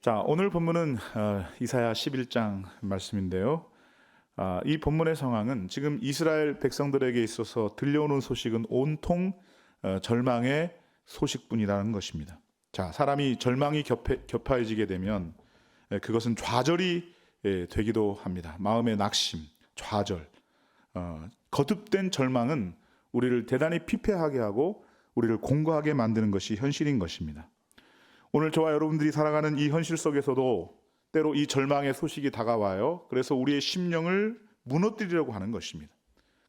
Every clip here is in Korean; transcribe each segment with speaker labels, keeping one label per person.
Speaker 1: 자, 오늘 본문은 이사야 11장 말씀인데요. 이 본문의 상황은 지금 이스라엘 백성들에게 있어서 들려오는 소식은 온통 절망의 소식뿐이라는 것입니다. 자, 사람이 절망이 격파해지게 되면 그것은 좌절이 되기도 합니다. 마음의 낙심, 좌절, 거듭된 절망은 우리를 대단히 피폐하게 하고 우리를 공고하게 만드는 것이 현실인 것입니다. 오늘 저와 여러분들이 살아가는 이 현실 속에서도 때로 이 절망의 소식이 다가와요. 그래서 우리의 심령을 무너뜨리려고 하는 것입니다.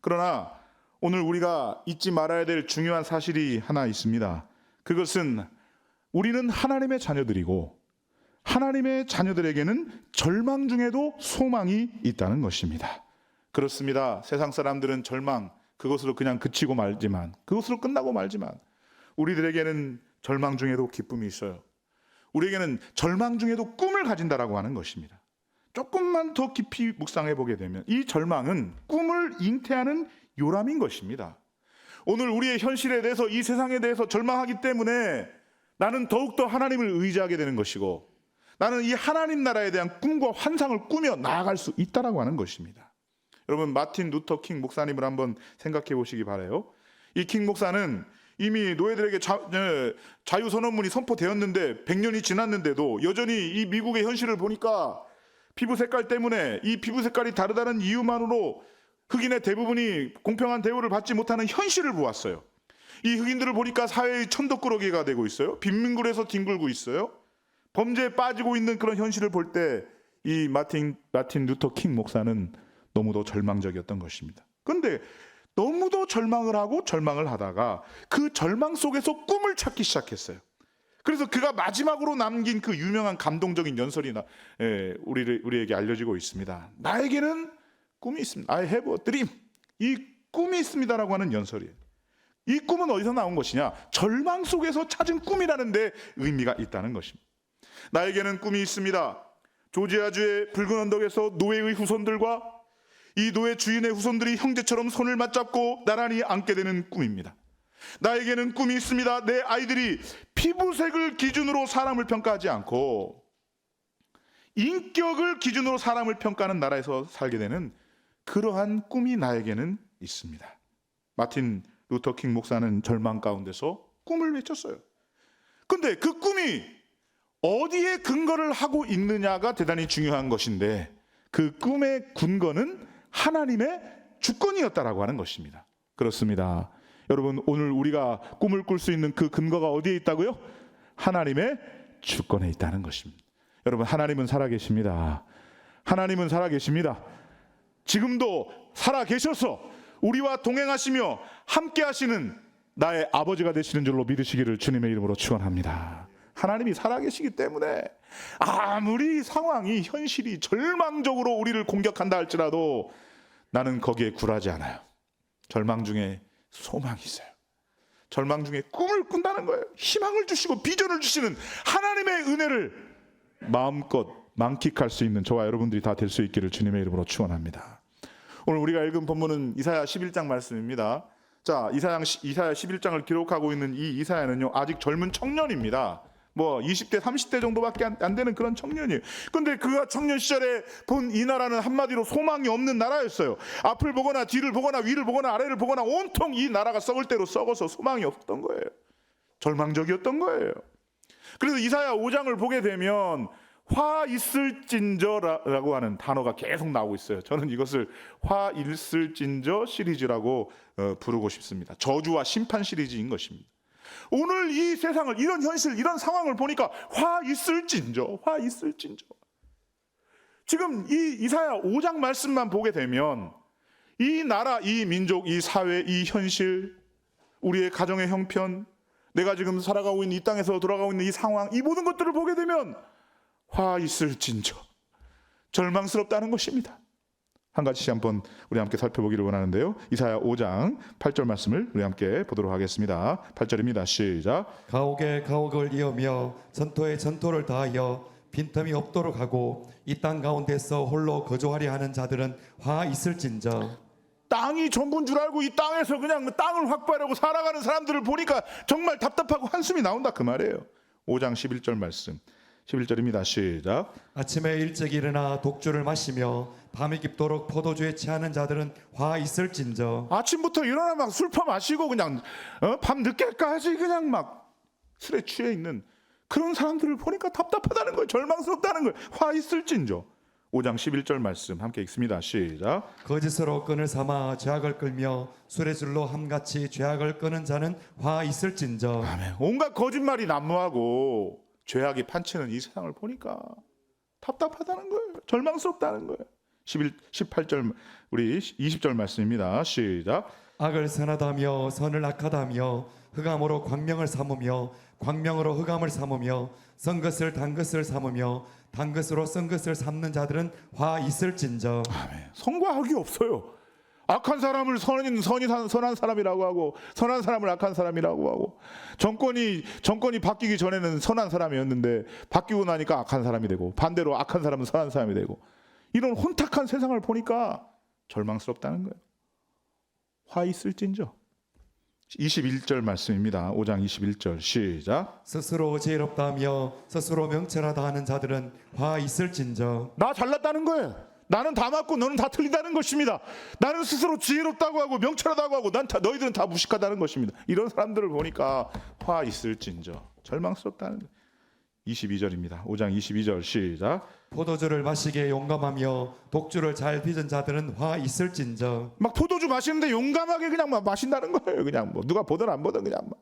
Speaker 1: 그러나 오늘 우리가 잊지 말아야 될 중요한 사실이 하나 있습니다. 그것은 우리는 하나님의 자녀들이고 하나님의 자녀들에게는 절망 중에도 소망이 있다는 것입니다. 그렇습니다. 세상 사람들은 절망, 그것으로 그냥 그치고 말지만, 그것으로 끝나고 말지만 우리들에게는 절망 중에도 기쁨이 있어요. 우리에게는 절망 중에도 꿈을 가진다라고 하는 것입니다. 조금만 더 깊이 묵상해 보게 되면 이 절망은 꿈을 잉태하는 요람인 것입니다. 오늘 우리의 현실에 대해서, 이 세상에 대해서 절망하기 때문에 나는 더욱더 하나님을 의지하게 되는 것이고, 나는 이 하나님 나라에 대한 꿈과 환상을 꾸며 나아갈 수 있다라고 하는 것입니다. 여러분, 마틴 루터 킹 목사님을 한번 생각해 보시기 바라요. 이 킹 목사는 이미 노예들에게 자유선언문이 선포되었는데 100년이 지났는데도 여전히 이 미국의 현실을 보니까 피부 색깔 때문에, 이 피부 색깔이 다르다는 이유만으로 흑인의 대부분이 공평한 대우를 받지 못하는 현실을 보았어요. 이 흑인들을 보니까 사회의 천덕꾸러기가 되고 있어요. 빈민굴에서 뒹굴고 있어요. 범죄에 빠지고 있는 그런 현실을 볼 때 이 마틴 루터 킹 목사는 너무도 절망적이었던 것입니다. 그런데 너무도 절망을 하고 절망을 하다가 그 절망 속에서 꿈을 찾기 시작했어요. 그래서 그가 마지막으로 남긴 그 유명한 감동적인 연설이나 우리에게 알려지고 있습니다. 나에게는 꿈이 있습니다. I have a dream. 이 꿈이 있습니다라고 하는 연설이에요. 이 꿈은 어디서 나온 것이냐? 절망 속에서 찾은 꿈이라는 데 의미가 있다는 것입니다. 나에게는 꿈이 있습니다. 조지아주의 붉은 언덕에서 노예의 후손들과 이 노예 주인의 후손들이 형제처럼 손을 맞잡고 나란히 앉게 되는 꿈입니다. 나에게는 꿈이 있습니다. 내 아이들이 피부색을 기준으로 사람을 평가하지 않고 인격을 기준으로 사람을 평가하는 나라에서 살게 되는 그러한 꿈이 나에게는 있습니다. 마틴 루터 킹 목사는 절망 가운데서 꿈을 외쳤어요. 근데 그 꿈이 어디에 근거를 하고 있느냐가 대단히 중요한 것인데, 그 꿈의 근거는 하나님의 주권이었다라고 하는 것입니다. 그렇습니다. 여러분, 오늘 우리가 꿈을 꿀 수 있는 그 근거가 어디에 있다고요? 하나님의 주권에 있다는 것입니다. 여러분, 하나님은 살아계십니다. 하나님은 살아계십니다. 지금도 살아계셔서 우리와 동행하시며 함께 하시는 나의 아버지가 되시는 줄로 믿으시기를 주님의 이름으로 축원합니다. 하나님이 살아계시기 때문에 아무리 상황이, 현실이 절망적으로 우리를 공격한다 할지라도 나는 거기에 굴하지 않아요. 절망 중에 소망이 있어요. 절망 중에 꿈을 꾼다는 거예요. 희망을 주시고 비전을 주시는 하나님의 은혜를 마음껏 만끽할 수 있는 저와 여러분들이 다 될 수 있기를 주님의 이름으로 축원합니다. 오늘 우리가 읽은 본문은 이사야 11장 말씀입니다. 자, 이사야 11장을 기록하고 있는 이 이사야는요, 아직 젊은 청년입니다. 20대 30대 정도밖에 안 되는 그런 청년이에요. 근데 그가 청년 시절에 본 이 나라는 한마디로 소망이 없는 나라였어요. 앞을 보거나 뒤를 보거나 위를 보거나 아래를 보거나 온통 이 나라가 썩을 대로 썩어서 소망이 없었던 거예요. 절망적이었던 거예요. 그래서 이사야 5장을 보게 되면 화 있을진저라고 하는 단어가 계속 나오고 있어요. 저는 이것을 화 있을진저 시리즈라고 부르고 싶습니다. 저주와 심판 시리즈인 것입니다. 오늘 이 세상을, 이런 현실, 이런 상황을 보니까 화 있을진저. 지금 이 이사야 5장 말씀만 보게 되면 이 나라, 이 민족, 이 사회, 이 현실, 우리의 가정의 형편, 내가 지금 살아가고 있는 이 땅에서 돌아가고 있는 이 상황, 이 모든 것들을 보게 되면 화 있을진저, 절망스럽다는 것입니다. 한 가지씩 한번 우리 함께 살펴보기를 원하는데요. 이사야 5장 8절 말씀을 우리 함께 보도록 하겠습니다. 8절입니다. 시작.
Speaker 2: 가옥에 가옥을 이으며 전토에 전토를 다하여 빈틈이 없도록 하고 이 땅 가운데서 홀로 거주하려 하는 자들은 화 있을진저.
Speaker 1: 땅이 전부인 줄 알고 이 땅에서 그냥 땅을 확보하려고 살아가는 사람들을 보니까 정말 답답하고 한숨이 나온다 그 말이에요. 5장 11절 말씀 11절입니다. 시작.
Speaker 2: 아침에 일찍 일어나 독주를 마시며 밤이 깊도록 포도주에 취하는 자들은 화 있을진저.
Speaker 1: 아침부터 일어나 막 술 퍼마시고 그냥 밤 늦게까지 그냥 막 술에 취해 있는 그런 사람들을 보니까 답답하다는 거예요. 절망스럽다는 거예요. 화 있을진저. 5장 11절 말씀 함께 읽습니다. 시작.
Speaker 2: 거짓으로 끈을 삼아 죄악을 끌며 술의 줄로 함같이 죄악을 끄는 자는 화 있을진저.
Speaker 1: 아멘. 온갖 거짓말이 난무하고 죄악이 판치는 이 세상을 보니까 답답하다는 거예요. 절망스럽다는 거예요. 18절 우리 20절 말씀입니다. 시작.
Speaker 2: 악을 선하다며 선을 악하다며 흑암으로 광명을 삼으며 광명으로 흑암을 삼으며 선 것을 단 것을 삼으며 단 것으로 선 것을 삼는 자들은 화 있을진저.
Speaker 1: 아멘. 선과 악이 없어요. 악한 사람을 선한 사람이라고 하고 선한 사람을 악한 사람이라고 하고 정권이 바뀌기 전에는 선한 사람이었는데 바뀌고 나니까 악한 사람이 되고 반대로 악한 사람은 선한 사람이 되고 이런 혼탁한 세상을 보니까 절망스럽다는 거예요. 화 있을진저. 21절 말씀입니다. 5장 21절 시작.
Speaker 2: 스스로 지혜롭다며 스스로 명철하다 하는 자들은 화 있을진저.
Speaker 1: 나 잘났다는 거예요. 나는 다 맞고 너는 다 틀리다는 것입니다. 나는 스스로 지혜롭다고 하고 명철하다고 하고 너희들은 다 무식하다는 것입니다. 이런 사람들을 보니까 화 있을진저. 절망스럽다는 거예요. 22절입니다. 5장 22절 시작.
Speaker 2: 포도주를 마시기에 용감하며 독주를 잘 빚은 자들은 화 있을진저.
Speaker 1: 막 포도주 마시는데 용감하게 그냥 막 마신다는 거예요. 그냥 뭐 누가 보든 안 보든 그냥 막.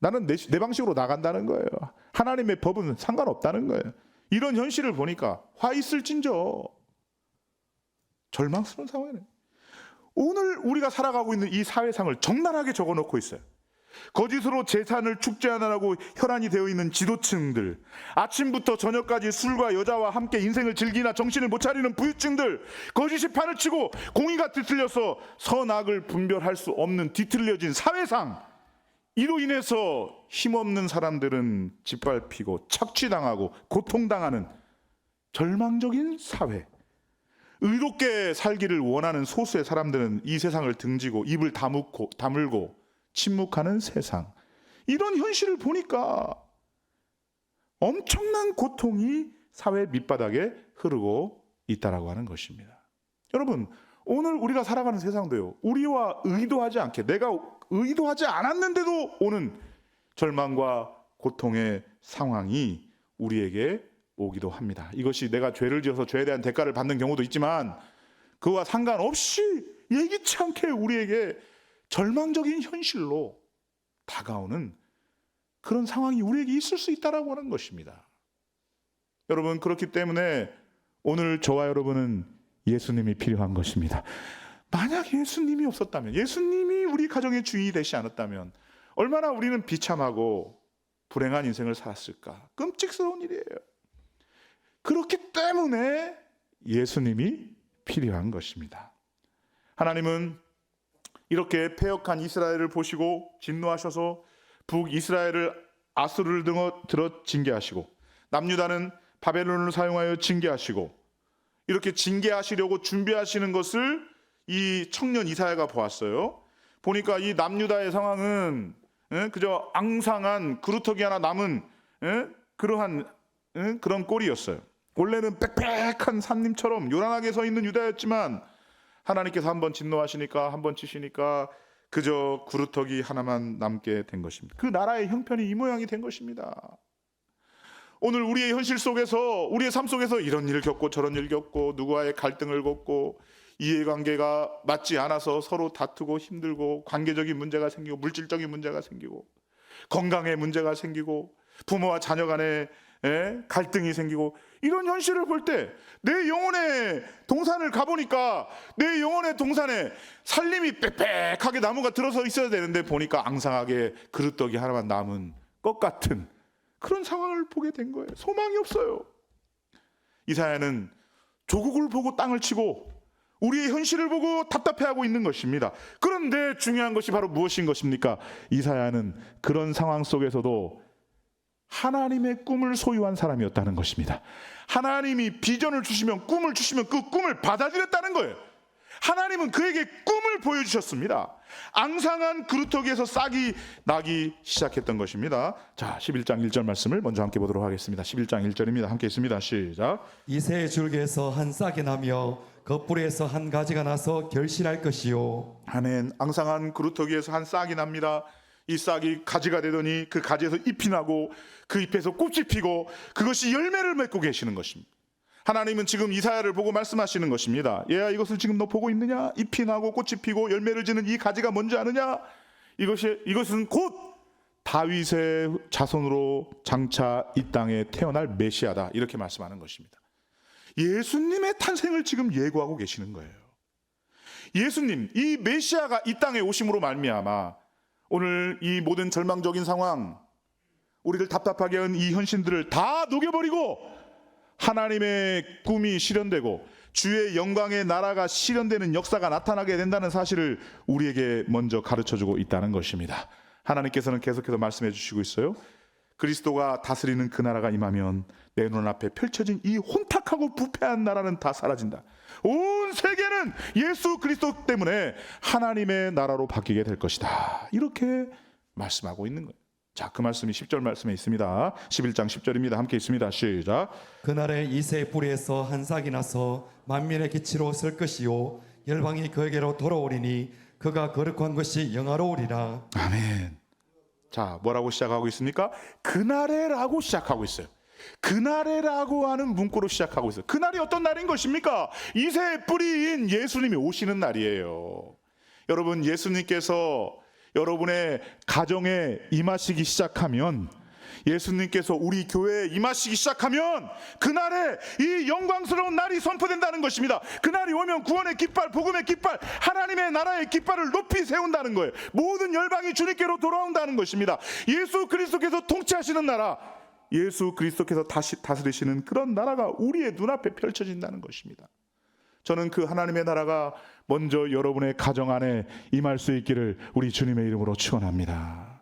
Speaker 1: 나는 내 방식으로 나간다는 거예요. 하나님의 법은 상관없다는 거예요. 이런 현실을 보니까 화 있을진저. 절망스러운 상황이네. 오늘 우리가 살아가고 있는 이 사회상을 적나라하게 적어놓고 있어요. 거짓으로 재산을 축제하느라고 혈안이 되어 있는 지도층들, 아침부터 저녁까지 술과 여자와 함께 인생을 즐기나 정신을 못 차리는 부유층들, 거짓이 판을 치고 공의가 뒤틀려서 선악을 분별할 수 없는 뒤틀려진 사회상, 이로 인해서 힘없는 사람들은 짓밟히고 착취당하고 고통당하는 절망적인 사회, 의롭게 살기를 원하는 소수의 사람들은 이 세상을 등지고 입을 다물고 침묵하는 세상, 이런 현실을 보니까 엄청난 고통이 사회 밑바닥에 흐르고 있다라고 하는 것입니다. 여러분, 오늘 우리가 살아가는 세상도요, 우리와 의도하지 않게, 내가 의도하지 않았는데도 오는 절망과 고통의 상황이 우리에게 오기도 합니다. 이것이 내가 죄를 지어서 죄에 대한 대가를 받는 경우도 있지만 그와 상관없이 예기치 않게 우리에게 절망적인 현실로 다가오는 그런 상황이 우리에게 있을 수 있다라고 하는 것입니다. 여러분, 그렇기 때문에 오늘 저와 여러분은 예수님이 필요한 것입니다. 만약 예수님이 없었다면, 예수님이 우리 가정의 주인이 되지 않았다면 얼마나 우리는 비참하고 불행한 인생을 살았을까. 끔찍스러운 일이에요. 그렇기 때문에 예수님이 필요한 것입니다. 하나님은 이렇게 패역한 이스라엘을 보시고 진노하셔서 북이스라엘을 아수르를 들어 징계하시고 남유다는 바벨론을 사용하여 징계하시고 이렇게 징계하시려고 준비하시는 것을 이 청년 이사야가 보았어요. 보니까 이 남유다의 상황은 그저 앙상한 그루터기 하나 남은 그러한 그런 꼴이었어요. 원래는 빽빽한 산림처럼 요란하게 서 있는 유다였지만 하나님께서 한번 진노하시니까 한번 치시니까 그저 구루터기 하나만 남게 된 것입니다. 그 나라의 형편이 이 모양이 된 것입니다. 오늘 우리의 현실 속에서, 우리의 삶 속에서 이런 일을 겪고 저런 일을 겪고 누구와의 갈등을 겪고 이해관계가 맞지 않아서 서로 다투고 힘들고 관계적인 문제가 생기고 물질적인 문제가 생기고 건강에 문제가 생기고 부모와 자녀 간에 갈등이 생기고 이런 현실을 볼 때 내 영혼의 동산을 가보니까 내 영혼의 동산에 살림이 빽빽하게 나무가 들어서 있어야 되는데 보니까 앙상하게 그릇떡이 하나만 남은 것 같은 그런 상황을 보게 된 거예요. 소망이 없어요. 이사야는 조국을 보고 땅을 치고 우리의 현실을 보고 답답해하고 있는 것입니다. 그런데 중요한 것이 바로 무엇인 것입니까? 이사야는 그런 상황 속에서도 하나님의 꿈을 소유한 사람이었다는 것입니다. 하나님이 비전을 주시면, 꿈을 주시면 그 꿈을 받아들였다는 거예요. 하나님은 그에게 꿈을 보여주셨습니다. 앙상한 그루터기에서 싹이 나기 시작했던 것입니다. 자, 11장 1절 말씀을 먼저 함께 보도록 하겠습니다. 11장 1절입니다. 함께 있습니다. 시작.
Speaker 2: 이새의 줄기에서 한 싹이 나며 그 뿌리에서 한 가지가 나서 결실할 것이요.
Speaker 1: 아멘. 앙상한 그루터기에서 한 싹이 납니다. 이 싹이 가지가 되더니 그 가지에서 잎이 나고 그 잎에서 꽃이 피고 그것이 열매를 맺고 계시는 것입니다. 하나님은 지금 이사야를 보고 말씀하시는 것입니다. 얘야, 이것을 지금 너 보고 있느냐? 잎이 나고 꽃이 피고 열매를 지는 이 가지가 뭔지 아느냐? 이것은 곧 다윗의 자손으로 장차 이 땅에 태어날 메시아다, 이렇게 말씀하는 것입니다. 예수님의 탄생을 지금 예고하고 계시는 거예요. 예수님, 이 메시아가 이 땅에 오심으로 말미암아 오늘 이 모든 절망적인 상황, 우리를 답답하게 한 이 현실들을 다 녹여버리고 하나님의 꿈이 실현되고 주의 영광의 나라가 실현되는 역사가 나타나게 된다는 사실을 우리에게 먼저 가르쳐주고 있다는 것입니다. 하나님께서는 계속해서 말씀해 주시고 있어요. 그리스도가 다스리는 그 나라가 임하면 내 눈앞에 펼쳐진 이 혼탁하고 부패한 나라는 다 사라진다. 온 세계는 예수 그리스도 때문에 하나님의 나라로 바뀌게 될 것이다, 이렇게 말씀하고 있는 거예요. 자, 그 말씀이 10절 말씀에 있습니다. 11장 10절입니다. 함께 있습니다. 시작.
Speaker 2: 그날에 이새의 뿌리에서 한 싹이 나서 만민의 기치로 설 것이요 열방이 그에게로 돌아오리니 그가 거룩한 것이 영화로우리라.
Speaker 1: 아멘. 자, 뭐라고 시작하고 있습니까? 그날에라고 시작하고 있어요. 그날에라고 하는 문구로 시작하고 있어요. 그날이 어떤 날인 것입니까? 이새의 뿌리인 예수님이 오시는 날이에요. 여러분, 예수님께서 여러분의 가정에 임하시기 시작하면, 예수님께서 우리 교회에 임하시기 시작하면 그날에 이 영광스러운 날이 선포된다는 것입니다. 그날이 오면 구원의 깃발, 복음의 깃발, 하나님의 나라의 깃발을 높이 세운다는 거예요. 모든 열방이 주님께로 돌아온다는 것입니다. 예수 그리스도께서 통치하시는 나라, 예수 그리스도께서 다스리시는 그런 나라가 우리의 눈앞에 펼쳐진다는 것입니다. 저는 그 하나님의 나라가 먼저 여러분의 가정 안에 임할 수 있기를 우리 주님의 이름으로 축원합니다.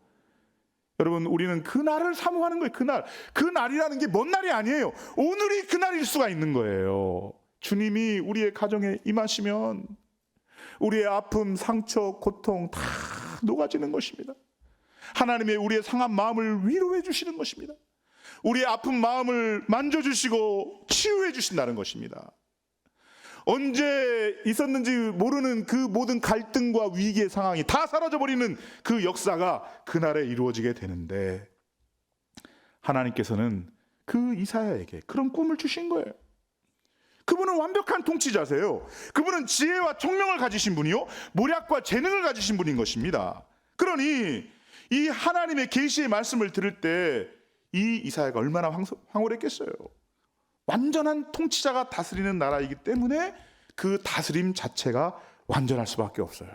Speaker 1: 여러분, 우리는 그 날을 사모하는 거예요. 그 날이라는 게 먼 날이 아니에요. 오늘이 그 날일 수가 있는 거예요. 주님이 우리의 가정에 임하시면 우리의 아픔, 상처, 고통 다 녹아지는 것입니다. 하나님의 우리의 상한 마음을 위로해 주시는 것입니다. 우리의 아픈 마음을 만져주시고 치유해 주신다는 것입니다. 언제 있었는지 모르는 그 모든 갈등과 위기의 상황이 다 사라져버리는 그 역사가 그날에 이루어지게 되는데, 하나님께서는 그 이사야에게 그런 꿈을 주신 거예요. 그분은 완벽한 통치자세요. 그분은 지혜와 총명을 가지신 분이요, 모략과 재능을 가지신 분인 것입니다. 그러니 이 하나님의 계시의 말씀을 들을 때 이 이사야가 얼마나 황홀했겠어요. 완전한 통치자가 다스리는 나라이기 때문에 그 다스림 자체가 완전할 수밖에 없어요.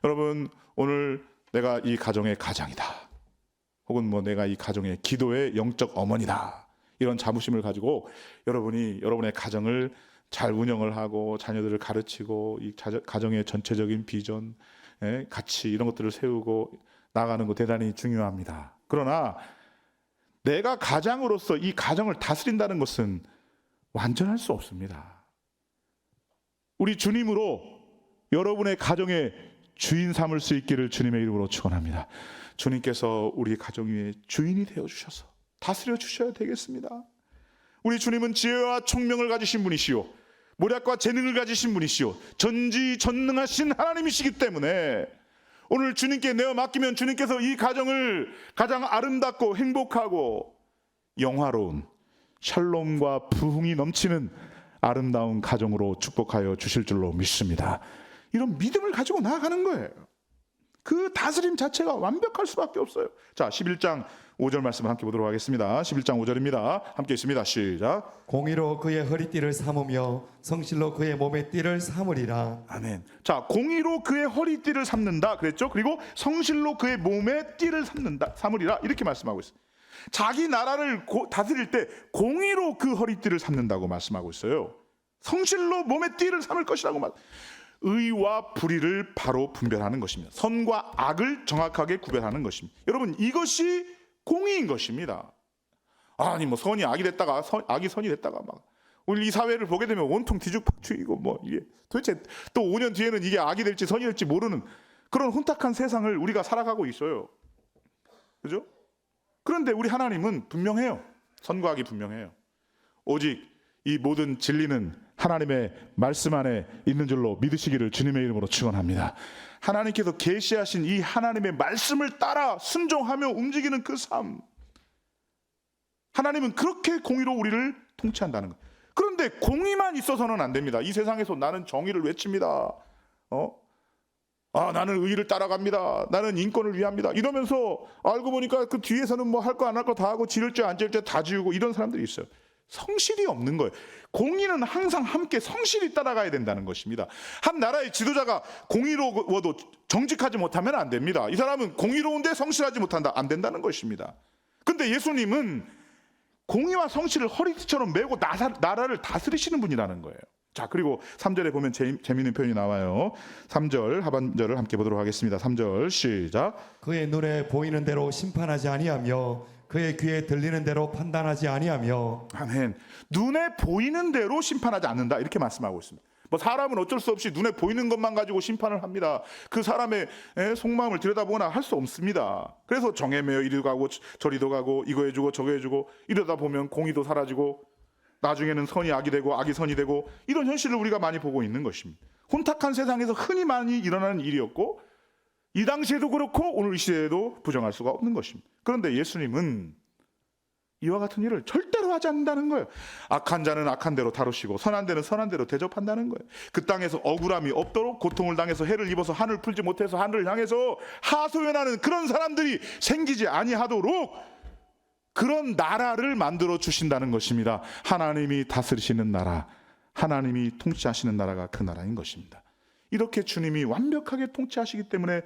Speaker 1: 여러분, 오늘 내가 이 가정의 가장이다, 혹은 내가 이 가정의 기도의 영적 어머니다, 이런 자부심을 가지고 여러분이 여러분의 가정을 잘 운영을 하고 자녀들을 가르치고 이 가정의 전체적인 비전, 가치, 이런 것들을 세우고 나가는 거 대단히 중요합니다. 그러나 내가 가장으로서 이 가정을 다스린다는 것은 완전할 수 없습니다. 우리 주님으로 여러분의 가정의 주인 삼을 수 있기를 주님의 이름으로 축원합니다. 주님께서 우리 가정 위에 주인이 되어주셔서 다스려 주셔야 되겠습니다. 우리 주님은 지혜와 총명을 가지신 분이시오, 모략과 재능을 가지신 분이시오, 전지전능하신 하나님이시기 때문에 오늘 주님께 내어 맡기면 주님께서 이 가정을 가장 아름답고 행복하고 영화로운 샬롬과 부흥이 넘치는 아름다운 가정으로 축복하여 주실 줄로 믿습니다. 이런 믿음을 가지고 나아가는 거예요. 그 다스림 자체가 완벽할 수밖에 없어요. 자, 11장 5절 말씀을 함께 보도록 하겠습니다. 11장 5절입니다. 함께 있습니다. 시작.
Speaker 2: 공의로 그의 허리띠를 삼으며 성실로 그의 몸의 띠를 삼으리라.
Speaker 1: 아멘. 자, 공의로 그의 허리띠를 삼는다 그랬죠. 그리고 성실로 그의 몸의 띠를 삼으리라, 이렇게 말씀하고 있어요. 자기 나라를 다스릴 때 공의로 그 허리띠를 삼는다고 말씀하고 있어요. 성실로 몸의 띠를 삼을 것이라고 의와 불의를 바로 분별하는 것입니다. 선과 악을 정확하게 구별하는 것입니다. 여러분, 이것이 공의인 것입니다. 아니 선이 악이 됐다가 악이 선이 됐다가 오늘 이 사회를 보게 되면 온통 뒤죽박죽이고 이게 도대체 또 5년 뒤에는 이게 악이 될지 선이 될지 모르는 그런 혼탁한 세상을 우리가 살아가고 있어요. 그죠? 그런데 우리 하나님은 분명해요. 선과학이 분명해요. 오직 이 모든 진리는 하나님의 말씀 안에 있는 줄로 믿으시기를 주님의 이름으로 축원합니다. 하나님께서 계시하신 이 하나님의 말씀을 따라 순종하며 움직이는 그 삶, 하나님은 그렇게 공의로 우리를 통치한다는 거예요. 그런데 공의만 있어서는 안 됩니다. 이 세상에서 나는 정의를 외칩니다. 나는 의를 따라갑니다. 나는 인권을 위합니다. 이러면서 알고 보니까 그 뒤에서는 뭐 할 거 안 할 거 다 하고 지를 죄 안 지을 죄 다 지우고 이런 사람들이 있어요. 성실이 없는 거예요. 공의는 항상 함께 성실히 따라가야 된다는 것입니다. 한 나라의 지도자가 공의로워도 정직하지 못하면 안 됩니다. 이 사람은 공의로운데 성실하지 못한다. 안 된다는 것입니다. 근데 예수님은 공의와 성실을 허리띠처럼 메고 나라를 다스리시는 분이라는 거예요. 자, 그리고 3절에 보면 재미있는 표현이 나와요. 3절 하반절을 함께 보도록 하겠습니다. 3절 시작.
Speaker 2: 그의 눈에 보이는 대로 심판하지 아니하며 그의 귀에 들리는 대로 판단하지 아니하며.
Speaker 1: 아멘. 눈에 보이는 대로 심판하지 않는다, 이렇게 말씀하고 있습니다. 뭐 사람은 어쩔 수 없이 눈에 보이는 것만 가지고 심판을 합니다. 그 사람의 속마음을 들여다보거나 할 수 없습니다. 그래서 정에 매여 이리도 가고 저리도 가고 이거 해주고 저거 해주고 이러다 보면 공의도 사라지고 나중에는 선이 악이 되고 악이 선이 되고 이런 현실을 우리가 많이 보고 있는 것입니다. 혼탁한 세상에서 흔히 많이 일어나는 일이었고 이 당시에도 그렇고 오늘 이 시대에도 부정할 수가 없는 것입니다. 그런데 예수님은 이와 같은 일을 절대로 하지 않는다는 거예요. 악한 자는 악한 대로 다루시고 선한 대는 선한 대로 대접한다는 거예요. 그 땅에서 억울함이 없도록 고통을 당해서 해를 입어서 하늘 풀지 못해서 하늘을 향해서 하소연하는 그런 사람들이 생기지 아니하도록 그런 나라를 만들어 주신다는 것입니다. 하나님이 다스리시는 나라, 하나님이 통치하시는 나라가 그 나라인 것입니다. 이렇게 주님이 완벽하게 통치하시기 때문에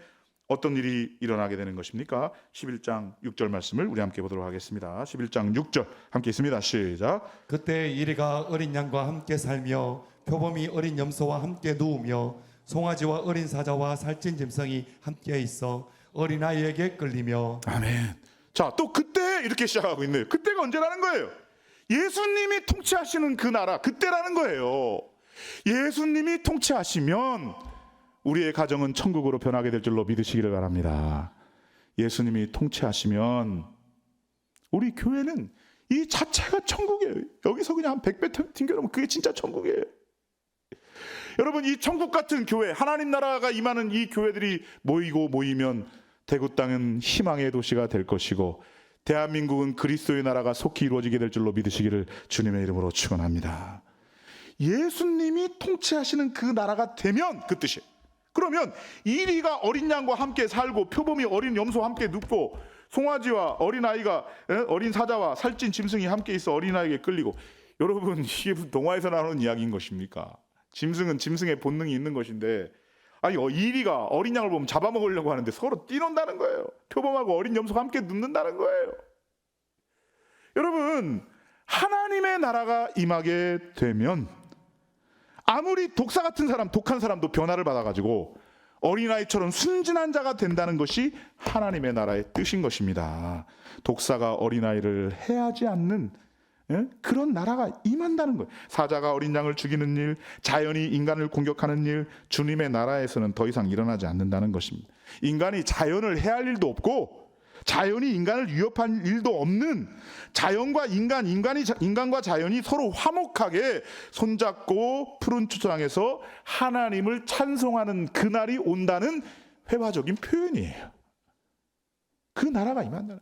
Speaker 1: 어떤 일이 일어나게 되는 것입니까? 11장 6절 말씀을 우리 함께 보도록 하겠습니다. 11장 6절 함께 있습니다. 시작.
Speaker 2: 그때 이리가 어린 양과 함께 살며 표범이 어린 염소와 함께 누우며 송아지와 어린 사자와 살찐 짐승이 함께 있어 어린아이에게 끌리며.
Speaker 1: 아멘. 자, 또 그때 이렇게 시작하고 있네요. 그때가 언제라는 거예요? 예수님이 통치하시는 그 나라, 그때라는 거예요. 예수님이 통치하시면 우리의 가정은 천국으로 변하게 될 줄로 믿으시기를 바랍니다. 예수님이 통치하시면 우리 교회는 이 자체가 천국이에요. 여기서 그냥 100배 튕겨놓으면 그게 진짜 천국이에요. 여러분, 이 천국 같은 교회, 하나님 나라가 임하는 이 교회들이 모이면 대구 땅은 희망의 도시가 될 것이고 대한민국은 그리스도의 나라가 속히 이루어지게 될 줄로 믿으시기를 주님의 이름으로 축원합니다. 예수님이 통치하시는 그 나라가 되면 그 뜻이에요. 그러면 이리가 어린 양과 함께 살고 표범이 어린 염소와 함께 눕고 송아지와 어린아이가 어린 사자와 살찐 짐승이 함께 있어 어린아이에게 끌리고. 여러분, 이게 무슨 동화에서 나오는 이야기인 것입니까? 짐승은 짐승의 본능이 있는 것인데 이리가 어린 양을 보면 잡아먹으려고 하는데 서로 뛰논다는 거예요. 표범하고 어린 염소가 함께 눕는다는 거예요. 여러분, 하나님의 나라가 임하게 되면 아무리 독사 같은 사람, 독한 사람도 변화를 받아가지고 어린아이처럼 순진한 자가 된다는 것이 하나님의 나라의 뜻인 것입니다. 독사가 어린아이를 해하지 않는 그런 나라가 임한다는 거예요. 사자가 어린 양을 죽이는 일, 자연이 인간을 공격하는 일, 주님의 나라에서는 더 이상 일어나지 않는다는 것입니다. 인간이 자연을 해할 일도 없고 자연이 인간을 위협할 일도 없는 자연과 인간과 자연이 서로 화목하게 손잡고 푸른 초장에서 하나님을 찬송하는 그날이 온다는 회화적인 표현이에요. 그 나라가 임한다는.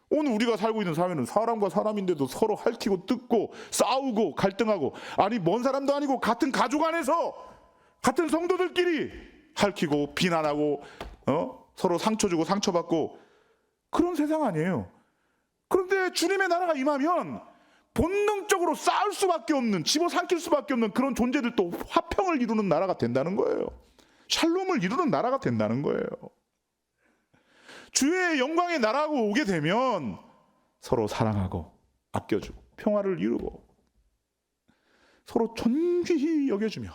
Speaker 1: 오늘 우리가 살고 있는 사회는 사람과 사람인데도 서로 핥히고 뜯고 싸우고 갈등하고, 아니 먼 사람도 아니고 같은 가족 안에서 같은 성도들끼리 핥히고 비난하고 서로 상처 주고 상처받고 그런 세상 아니에요. 그런데 주님의 나라가 임하면 본능적으로 싸울 수밖에 없는, 집어삼킬 수밖에 없는 그런 존재들도 화평을 이루는 나라가 된다는 거예요. 샬롬을 이루는 나라가 된다는 거예요. 주의 영광의 나라가 오게 되면 서로 사랑하고 아껴주고 평화를 이루고 서로 존귀히 여겨주며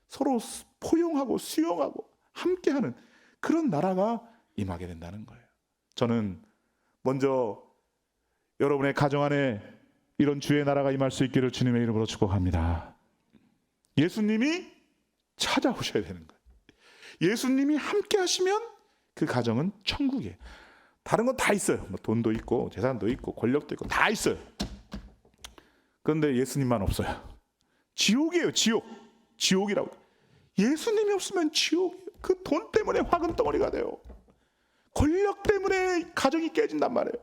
Speaker 1: 서로 포용하고 수용하고 함께하는 그런 나라가 임하게 된다는 거예요. 저는 먼저 여러분의 가정 안에 이런 주의 나라가 임할 수 있기를 주님의 이름으로 축복합니다. 예수님이 찾아오셔야 되는 거예요. 예수님이 함께 하시면 그 가정은 천국이에요. 다른 건 다 있어요. 뭐 돈도 있고 재산도 있고 권력도 있고 다 있어요. 그런데 예수님만 없어요. 지옥이에요. 지옥이라고. 예수님이 없으면 지옥이에요. 그 돈 때문에 화금 덩어리가 돼요. 권력 때문에 가정이 깨진단 말이에요.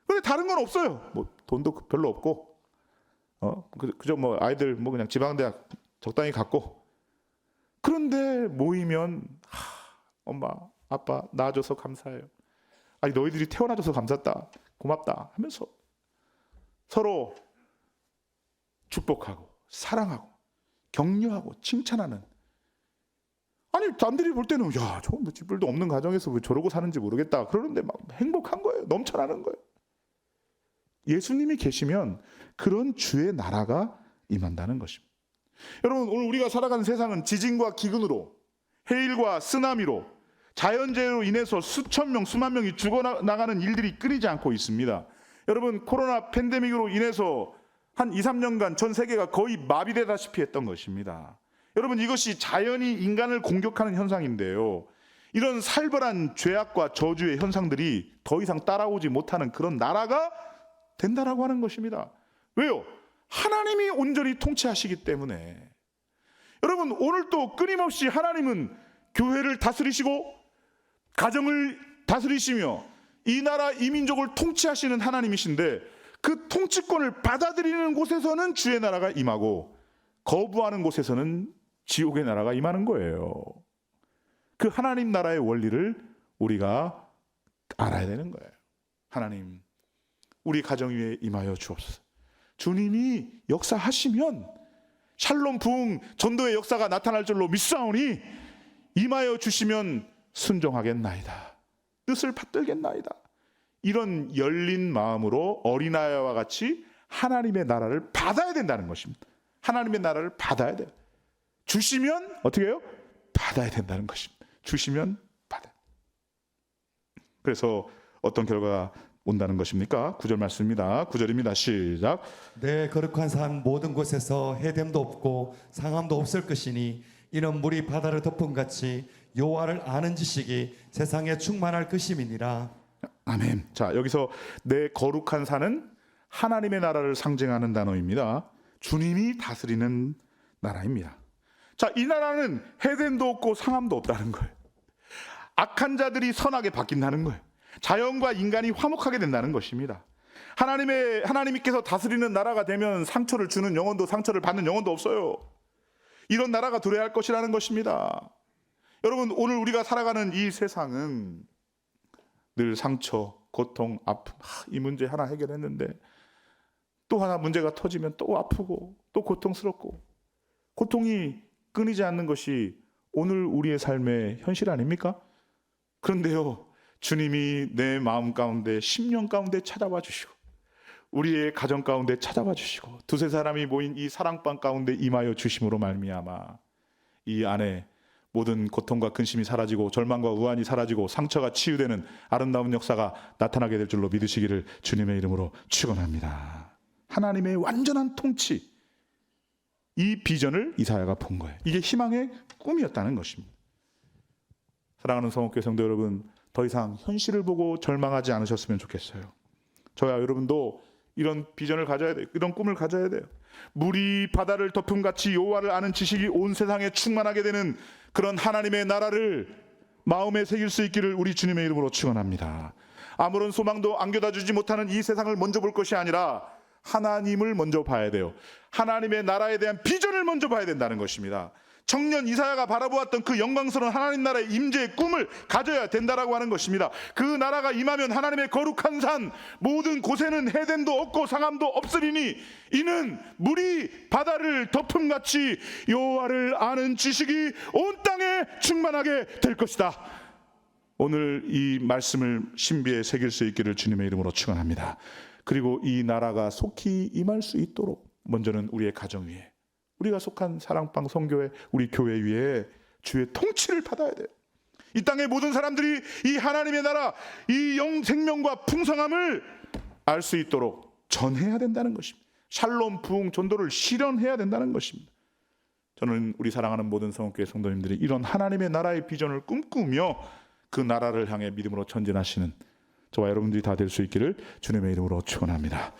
Speaker 1: 그런데 다른 건 없어요. 뭐 돈도 별로 없고, 그저 뭐 아이들 뭐 그냥 지방대학 적당히 갔고. 그런데 모이면 엄마, 아빠 낳아줘서 감사해요. 아니 너희들이 태어나줘서 감사다, 고맙다 하면서 서로 축복하고 사랑하고 격려하고 칭찬하는. 아니 남들이 볼 때는 야, 저 뭐 집들도 없는 가정에서 왜 저러고 사는지 모르겠다 그러는데 막 행복한 거예요. 넘쳐나는 거예요. 예수님이 계시면 그런 주의 나라가 임한다는 것입니다. 여러분, 오늘 우리가 살아가는 세상은 지진과 기근으로, 해일과 쓰나미로, 자연재해로 인해서 수천 명, 수만 명이 죽어나가는 일들이 끊이지 않고 있습니다. 여러분, 코로나 팬데믹으로 인해서 한 2, 3년간 전 세계가 거의 마비되다시피 했던 것입니다. 여러분, 이것이 자연이 인간을 공격하는 현상인데요. 이런 살벌한 죄악과 저주의 현상들이 더 이상 따라오지 못하는 그런 나라가 된다라고 하는 것입니다. 왜요? 하나님이 온전히 통치하시기 때문에. 여러분, 오늘도 끊임없이 하나님은 교회를 다스리시고 가정을 다스리시며 이 나라 이 민족을 통치하시는 하나님이신데, 그 통치권을 받아들이는 곳에서는 주의 나라가 임하고 거부하는 곳에서는 지옥의 나라가 임하는 거예요. 그 하나님 나라의 원리를 우리가 알아야 되는 거예요. 하나님, 우리 가정 위에 임하여 주옵소서. 주님이 역사하시면 샬롬 부흥 전도의 역사가 나타날 줄로 믿사오니 임하여 주시면 순종하겠나이다. 뜻을 받들겠나이다. 이런 열린 마음으로 어린아이와 같이 하나님의 나라를 받아야 된다는 것입니다. 하나님의 나라를 받아야 돼요. 주시면 어떻게 해요? 받아야 된다는 것입니다. 주시면 받아요. 그래서 어떤 결과가 온다는 것입니까? 9절 말씀입니다. 9절입니다. 시작.
Speaker 2: 내 거룩한 산 모든 곳에서 해됨도 없고 상함도 없을 것이니 이는 물이 바다를 덮은 같이 여호와를 아는 지식이 세상에 충만할 것임이니라.
Speaker 1: 아멘. 자, 여기서 내 거룩한 산은 하나님의 나라를 상징하는 단어입니다. 주님이 다스리는 나라입니다. 자, 이 나라는 해됨도 없고 상함도 없다는 거예요. 악한 자들이 선하게 바뀐다는 거예요. 자연과 인간이 화목하게 된다는 것입니다. 하나님께서 다스리는 나라가 되면 상처를 주는 영혼도 상처를 받는 영혼도 없어요. 이런 나라가 도래할 것이라는 것입니다. 여러분, 오늘 우리가 살아가는 이 세상은 늘 상처, 고통, 아픔, 이 문제 하나 해결했는데 또 하나 문제가 터지면 또 아프고 또 고통스럽고, 고통이 끊이지 않는 것이 오늘 우리의 삶의 현실 아닙니까? 그런데요, 주님이 내 마음 가운데, 심령 가운데 찾아와 주시고 우리의 가정 가운데 찾아와 주시고 두세 사람이 모인 이 사랑방 가운데 임하여 주심으로 말미암아 이 안에 모든 고통과 근심이 사라지고 절망과 우환이 사라지고 상처가 치유되는 아름다운 역사가 나타나게 될 줄로 믿으시기를 주님의 이름으로 축원합니다. 하나님의 완전한 통치, 이 비전을 이사야가 본 거예요. 이게 희망의 꿈이었다는 것입니다. 사랑하는 성옥교회 성도 여러분, 더 이상 현실을 보고 절망하지 않으셨으면 좋겠어요. 저야 여러분도 이런 비전을 가져야 돼요. 이런 꿈을 가져야 돼요. 물이 바다를 덮음 같이 여호와를 아는 지식이 온 세상에 충만하게 되는 그런 하나님의 나라를 마음에 새길 수 있기를 우리 주님의 이름으로 축원합니다. 아무런 소망도 안겨다 주지 못하는 이 세상을 먼저 볼 것이 아니라 하나님을 먼저 봐야 돼요. 하나님의 나라에 대한 비전을 먼저 봐야 된다는 것입니다. 청년 이사야가 바라보았던 그 영광스러운 하나님 나라의 임재의 꿈을 가져야 된다라고 하는 것입니다. 그 나라가 임하면 하나님의 거룩한 산 모든 곳에는 해됨도 없고 상함도 없으리니 이는 물이 바다를 덮음같이 여호와를 아는 지식이 온 땅에 충만하게 될 것이다. 오늘 이 말씀을 신비에 새길 수 있기를 주님의 이름으로 축원합니다. 그리고 이 나라가 속히 임할 수 있도록 먼저는 우리의 가정 위에, 우리가 속한 사랑방 성교회, 우리 교회 위에 주의 통치를 받아야 돼요. 이 땅의 모든 사람들이 이 하나님의 나라, 이 생명과 풍성함을 알 수 있도록 전해야 된다는 것입니다. 샬롬 부흥 전도를 실현해야 된다는 것입니다. 저는 우리 사랑하는 모든 성교회 성도님들이 이런 하나님의 나라의 비전을 꿈꾸며 그 나라를 향해 믿음으로 전진하시는 저와 여러분들이 다 될 수 있기를 주님의 이름으로 축원합니다.